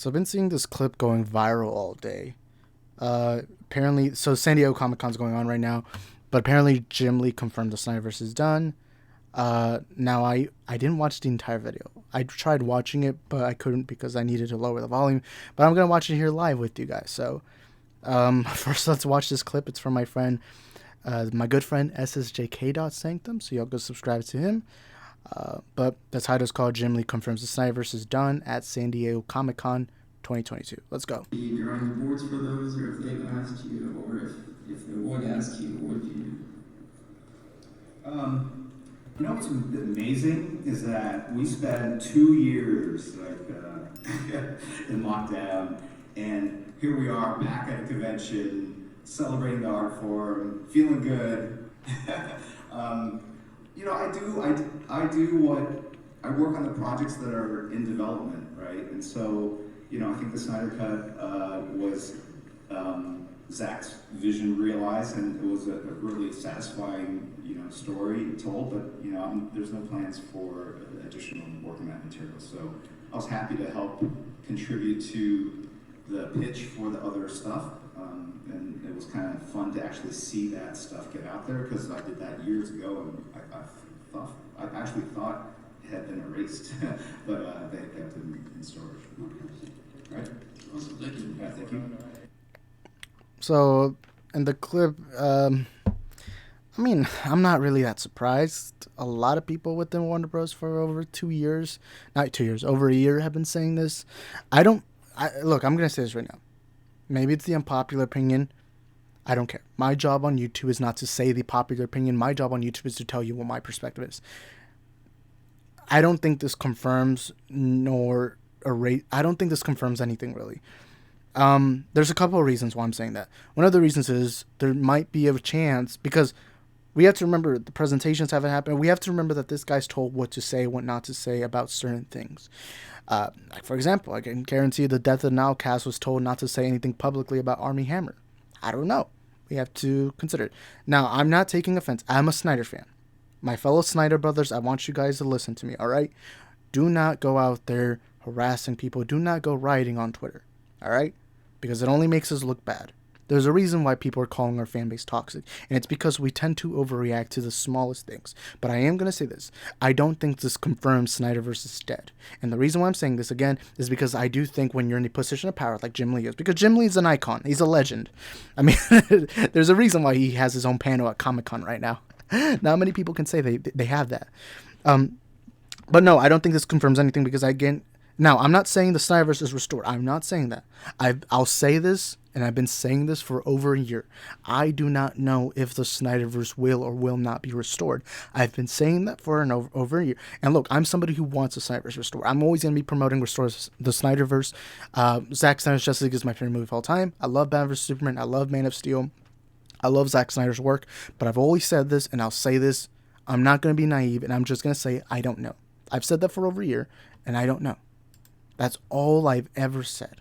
So I've been seeing this clip going viral all day. Apparently, so San Diego Comic Con's going on right now, but apparently Jim Lee confirmed the SnyderVerse is done. Now I didn't watch the entire video. I tried watching it, but I couldn't because I needed to lower the volume. But I'm gonna watch it here live with you guys. So, first let's watch this clip. It's from my friend, my good friend SSJK. So y'all go subscribe to him. But the title's called Jim Lee confirms the SnyderVerse is done at San Diego Comic Con 2022. Let's go. You're on the boards for those, or if they've asked you, or if they would ask you, what would you do? What's amazing is that we spent 2 years in lockdown, and here we are back at a convention, celebrating the art form, feeling good. I work on the projects that are in development, right? And so, I think the Snyder Cut was Zach's vision realized, and it was a really satisfying, story told. But there's no plans for additional work on that material. So I was happy to help contribute to the pitch for the other stuff, and it was kind of fun to actually see that stuff get out there because I did that years ago, and I actually thought it had been erased, but they kept it in storage. Right? Awesome, thank you. Yeah, thank you. So in the clip, I'm not really that surprised. A lot of people within Warner Bros. For over 2 years, not 2 years, over a year have been saying this. Look, I'm going to say this right now. Maybe it's the unpopular opinion. I don't care. My job on YouTube is not to say the popular opinion. My job on YouTube is to tell you what my perspective is. I don't think this confirms I don't think this confirms anything really. There's a couple of reasons why I'm saying that. One of the reasons is there might be a chance, because we have to remember the presentations haven't happened. We have to remember that this guy's told what to say, what not to say about certain things. Like for example, I can guarantee the Death of Now cast was told not to say anything publicly about Armie Hammer. I don't know. We have to consider it. Now, I'm not taking offense. I'm a Snyder fan. My fellow Snyder brothers, I want you guys to listen to me, all right? Do not go out there harassing people. Do not go rioting on Twitter, all right? Because it only makes us look bad. There's a reason why people are calling our fan base toxic, and it's because we tend to overreact to the smallest things. But I am going to say this. I don't think this confirms SnyderVerse is dead. And the reason why I'm saying this again is because I do think when you're in a position of power like Jim Lee is, because Jim Lee is an icon. He's a legend. I mean, there's a reason why he has his own panel at Comic-Con right now. Not many people can say they have that. But no, I don't think this confirms anything because now, I'm not saying the SnyderVerse is restored. I'm not saying that. I'll say this, and I've been saying this for over a year. I do not know if the SnyderVerse will or will not be restored. I've been saying that for over a year. And look, I'm somebody who wants the SnyderVerse restored. I'm always going to be promoting restores the SnyderVerse. Zack Snyder's Justice League is my favorite movie of all time. I love Batman vs. Superman. I love Man of Steel. I love Zack Snyder's work. But I've always said this, and I'll say this. I'm not going to be naive, and I'm just going to say I don't know. I've said that for over a year, and I don't know. That's all I've ever said.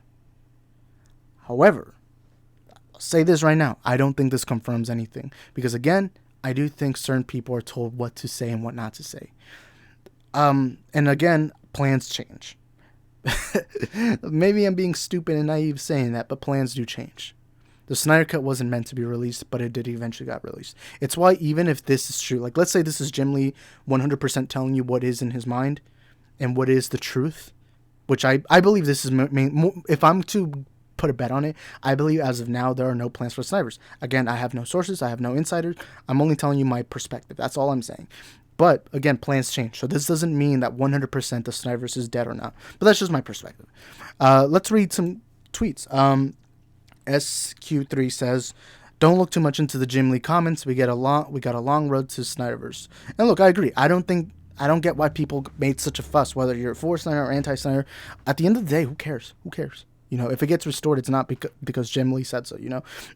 However, I'll say this right now. I don't think this confirms anything. Because again, I do think certain people are told what to say and what not to say. And again, plans change. Maybe I'm being stupid and naive saying that, but plans do change. The Snyder Cut wasn't meant to be released, but it did eventually got released. It's why even if this is true, like let's say this is Jim Lee 100% telling you what is in his mind and what is the truth, which I believe this is, if I'm to put a bet on it, I believe as of now there are no plans for SnyderVerse. Again, I have no sources, I have no insiders. I'm only telling you my perspective. That's all I'm saying. But again, plans change. So this doesn't mean that 100% the SnyderVerse is dead or not. But that's just my perspective. Let's read some tweets. SQ3 says, "Don't look too much into the Jim Lee comments. We got a long road to SnyderVerse." And look, I agree. I don't get why people made such a fuss, whether you're for Snyder or anti-Snyder. At the end of the day, who cares? Who cares? If it gets restored, it's not because Jim Lee said so,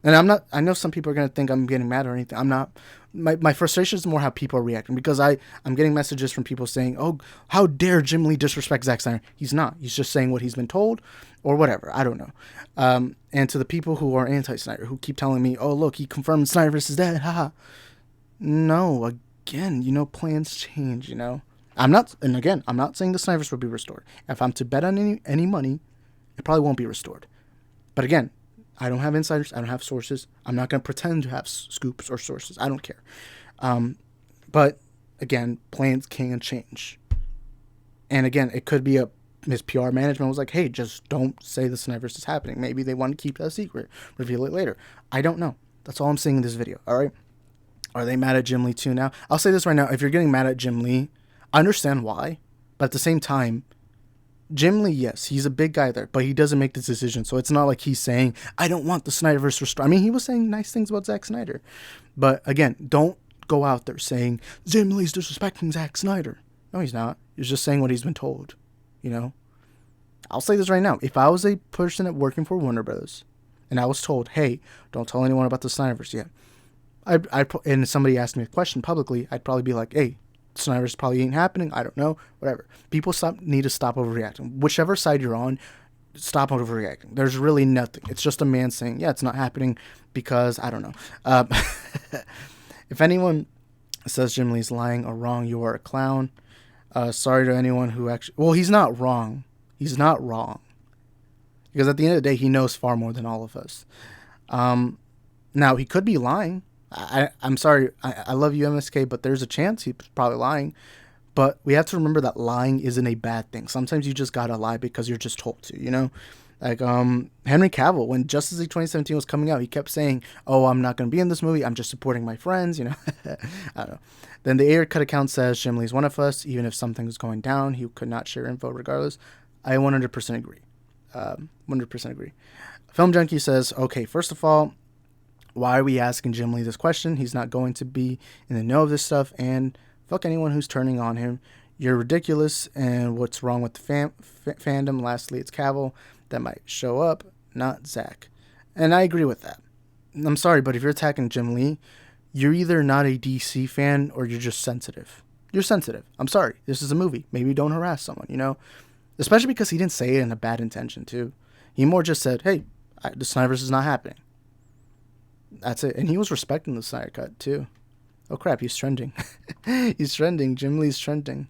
And I know some people are going to think I'm getting mad or anything. I'm not. My frustration is more how people are reacting, because I'm getting messages from people saying, "Oh, how dare Jim Lee disrespect Zack Snyder?" He's not. He's just saying what he's been told or whatever. I don't know. And to the people who are anti-Snyder, who keep telling me, "Oh, look, he confirmed SnyderVerse is dead." Haha. No, again, plans change, I'm not saying the SnyderVerse will be restored. If I'm to bet on any money, It probably won't be restored. But again, I don't have insiders. I don't have sources. I'm not going to pretend to have scoops or sources. I don't care. But again, plans can change. And again, it could be his PR management was like, hey, just don't say the SnyderVerse is happening. Maybe they want to keep that a secret. Reveal it later. I don't know. That's all I'm saying in this video. All right. Are they mad at Jim Lee too now? I'll say this right now. If you're getting mad at Jim Lee, I understand why. But at the same time, Jim Lee, yes, he's a big guy there, but he doesn't make this decision. So it's not like he's saying, I don't want the SnyderVerse restored. I mean, he was saying nice things about Zack Snyder. But again, don't go out there saying, Jim Lee's disrespecting Zack Snyder. No, he's not. He's just saying what he's been told. You know? I'll say this right now. If I was a person working for Warner Bros. And I was told, hey, don't tell anyone about the SnyderVerse yet. And somebody asked me a question publicly, I'd probably be like, hey, SnyderVerse probably ain't happening. I don't know. Whatever. People need to stop overreacting. Whichever side you're on, stop overreacting. There's really nothing. It's just a man saying, yeah, it's not happening because, I don't know. If anyone says Jim Lee's lying or wrong, you are a clown. Sorry to anyone who actually... Well, he's not wrong. He's not wrong. Because at the end of the day, he knows far more than all of us. Now, he could be lying. I'm sorry. I love you, MSK, but there's a chance he's probably lying. But we have to remember that lying isn't a bad thing. Sometimes you just gotta lie because you're just told to, you know? Like, Henry Cavill, when Justice League 2017 was coming out, he kept saying, oh, I'm not going to be in this movie. I'm just supporting my friends, you know? I don't know. Then the Air Cut account says Jim Lee's one of us. Even if something was going down, he could not share info regardless. I 100% agree. 100% agree. Film Junkie says, okay, first of all, why are we asking Jim Lee this question? He's not going to be in the know of this stuff, and fuck anyone who's turning on him. You're ridiculous, and what's wrong with the fandom? Lastly, it's Cavill that might show up, not Zach. And I agree with that. I'm sorry, but if you're attacking Jim Lee, you're either not a DC fan or you're just sensitive. You're sensitive. I'm sorry. This is a movie. Maybe don't harass someone, you know? Especially because he didn't say it in a bad intention, too. He more just said, hey, the SnyderVerse is not happening. That's it. And he was respecting the Snyder Cut, too. Oh, crap. He's trending. He's trending. Jim Lee's trending.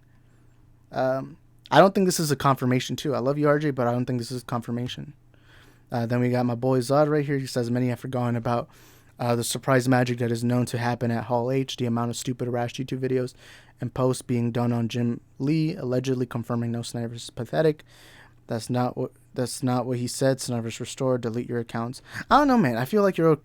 I don't think this is a confirmation, too. I love you, RJ, but I don't think this is confirmation. Then we got my boy Zod right here. He says, many have forgotten about the surprise magic that is known to happen at Hall H, the amount of stupid, rash YouTube videos and posts being done on Jim Lee, allegedly confirming no SnyderVerse is pathetic. That's not what he said. SnyderVerse restored. Delete your accounts. I don't know, man. I feel like you're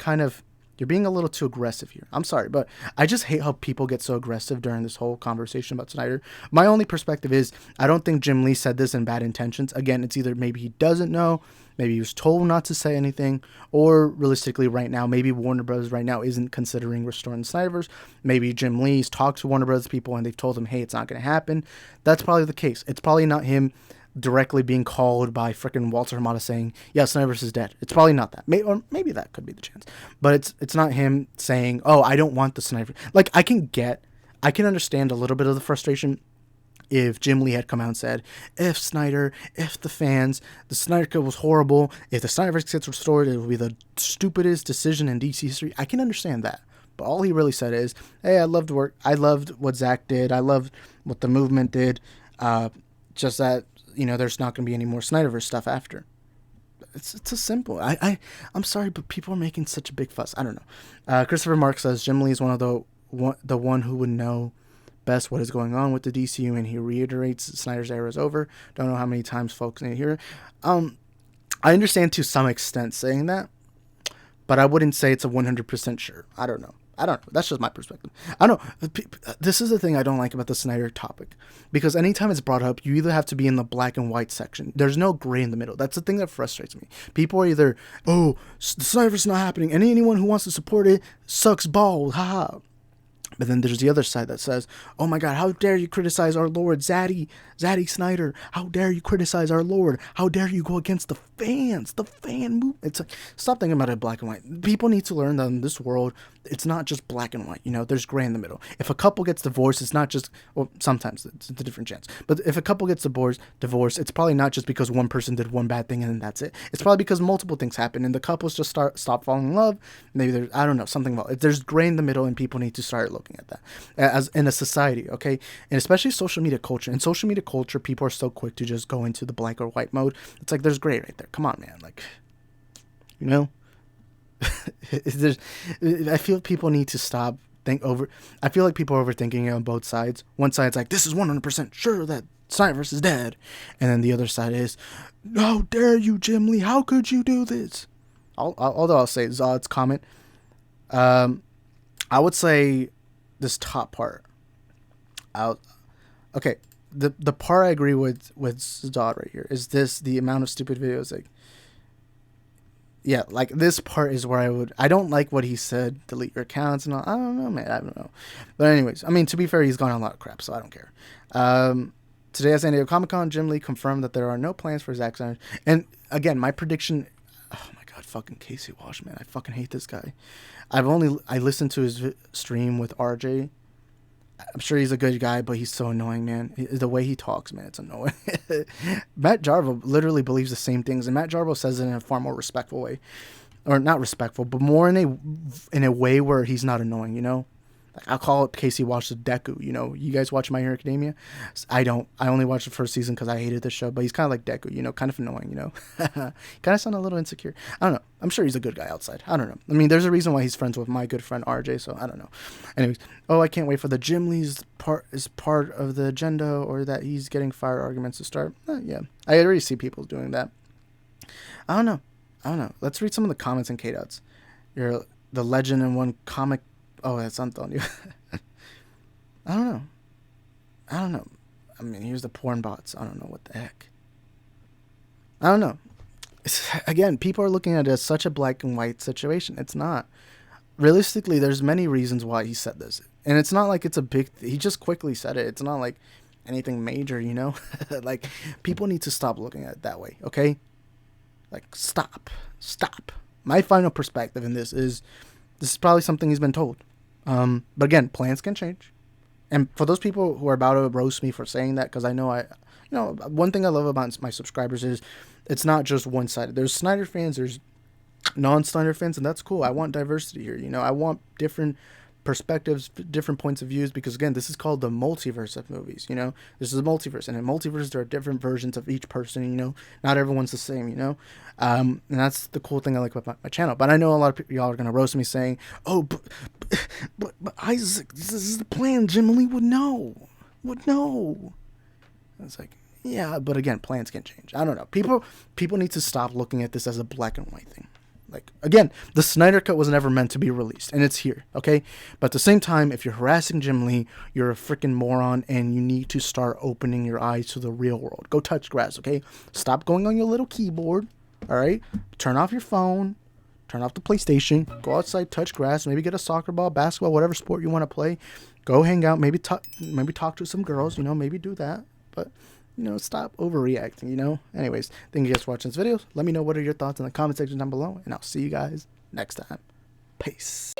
being a little too aggressive here. I'm sorry, but I just hate how people get so aggressive during this whole conversation about Snyder. My only perspective is I don't think Jim Lee said this in bad intentions. Again, it's either maybe he doesn't know, maybe he was told not to say anything, or realistically right now, maybe Warner Bros. Right now isn't considering restoring the Snyderverse. Maybe Jim Lee's talked to Warner Bros. People and they've told him, hey, it's not going to happen. That's probably the case. It's probably not him directly being called by freaking Walter Hamada saying, yeah, SnyderVerse is dead. It's probably not that. Or maybe that could be the chance. But it's not him saying, oh, I don't want the SnyderVerse. Like, I can understand a little bit of the frustration if Jim Lee had come out and said, if the fans, the Snyder Cut was horrible. If the SnyderVerse gets restored, it will be the stupidest decision in DC history. I can understand that. But all he really said is, hey, I loved work. I loved what Zach did. I loved what the movement did. Just that, you know, there's not going to be any more SnyderVerse stuff after. It's a simple. I'm sorry, but people are making such a big fuss. I don't know. Christopher Mark says Jim Lee is the one who would know best what is going on with the DCU, and he reiterates Snyder's era is over. Don't know how many times folks need to hear it. I understand to some extent saying that, but I wouldn't say it's a 100% sure. I don't know. That's just my perspective. I don't know. This is the thing I don't like about the Snyder topic. Because anytime it's brought up, you either have to be in the black and white section. There's no gray in the middle. That's the thing that frustrates me. People are either, oh, the Snyder's not happening, and anyone who wants to support it sucks balls. Haha. But then there's the other side that says, oh my God, how dare you criticize our Lord, Zaddy Snyder? How dare you criticize our Lord? How dare you go against the fans, the fan movement? It's like, stop thinking about it black and white. People need to learn that in this world, it's not just black and white, you know, there's gray in the middle. If a couple gets divorced, it's not just, well, sometimes it's a different chance, but if a couple gets divorced, it's probably not just because one person did one bad thing and then that's it. It's probably because multiple things happen and the couples just stop falling in love. Maybe there's, I don't know, something about, there's gray in the middle, and people need to start looking at that as in a society, okay? And especially social media culture. In social media culture, people are so quick to just go into the black or white mode. It's like, there's gray right there. Come on, man. Like, you know, I feel people need to stop I feel like people are overthinking it on both sides. One side's like, this is 100% sure that SnyderVerse is dead, and then the other side is, how dare you, Jim Lee, how could you do this? Although I'll say Zod's comment, I would say this top part, okay, the part I agree with Zod right here is this, the amount of stupid videos, like, yeah, like this part is where I don't like what he said, delete your accounts and all. I don't know, man. I don't know. But anyways, I mean, to be fair, he's gone on a lot of crap, so I don't care. Today at San Diego Comic-Con, Jim Lee confirmed that there are no plans for Zack Snyder. And again, my prediction, oh my God, fucking Casey Walsh, man. I fucking hate this guy. I listened to his stream with RJ. I'm sure he's a good guy, but he's so annoying, man. The way he talks, man, it's annoying. Matt Jarbo literally believes the same things, and Matt Jarbo says it in a far more respectful way, or not respectful, but more in a way where he's not annoying. You know, like, I'll call it Casey Walsh the Deku. You know, you guys watch My Hero Academia? I don't. I only watched the first season because I hated the show, but he's kind of like Deku. You know, kind of annoying. You know, kind of sound a little insecure. I don't know. I'm sure he's a good guy outside. I don't know. I mean, there's a reason why he's friends with my good friend RJ, so I don't know. Anyways, I can't wait for the Jim Lee's part of the agenda, or that he's getting fired arguments to start. Yeah, I already see people doing that. I don't know. Let's read some of the comments in K-Dots. You're the legend in one comic. Oh, that's Antonio. I don't know. I mean, here's the porn bots. I don't know what the heck. I don't know. Again, people are looking at it as such a black and white situation. It's not. Realistically, there's many reasons why he said this. And it's not like it's a big... He just quickly said it. It's not like anything major, you know? Like, people need to stop looking at it that way, okay? Like, stop. My final perspective in this is probably something he's been told. But again, plans can change. And for those people who are about to roast me for saying that, because I know one thing I love about my subscribers is it's not just one-sided. There's Snyder fans, there's non-Snyder fans, and that's cool. I want diversity here. You know, I want different perspectives, different points of views, because again, this is called the multiverse of movies. You know, this is a multiverse, and in multiverse there are different versions of each person. You know, not everyone's the same. You know, and that's the cool thing I like about my channel. But I know a lot of y'all are gonna roast me saying, "Oh, but Isaac, this is the plan. Jim Lee would know. It's like, yeah, but again, plans can change. I don't know. People need to stop looking at this as a black and white thing. Like, again, the Snyder Cut was never meant to be released, and it's here, okay? But at the same time, if you're harassing Jim Lee, you're a freaking moron, and you need to start opening your eyes to the real world. Go touch grass, okay? Stop going on your little keyboard, all right? Turn off your phone. Turn off the PlayStation. Go outside, touch grass. Maybe get a soccer ball, basketball, whatever sport you want to play. Go hang out. Maybe talk to some girls, you know? Maybe do that. But... you know, stop overreacting, you know? Anyways, thank you guys for watching this video. Let me know what are your thoughts in the comment section down below, and I'll see you guys next time. Peace.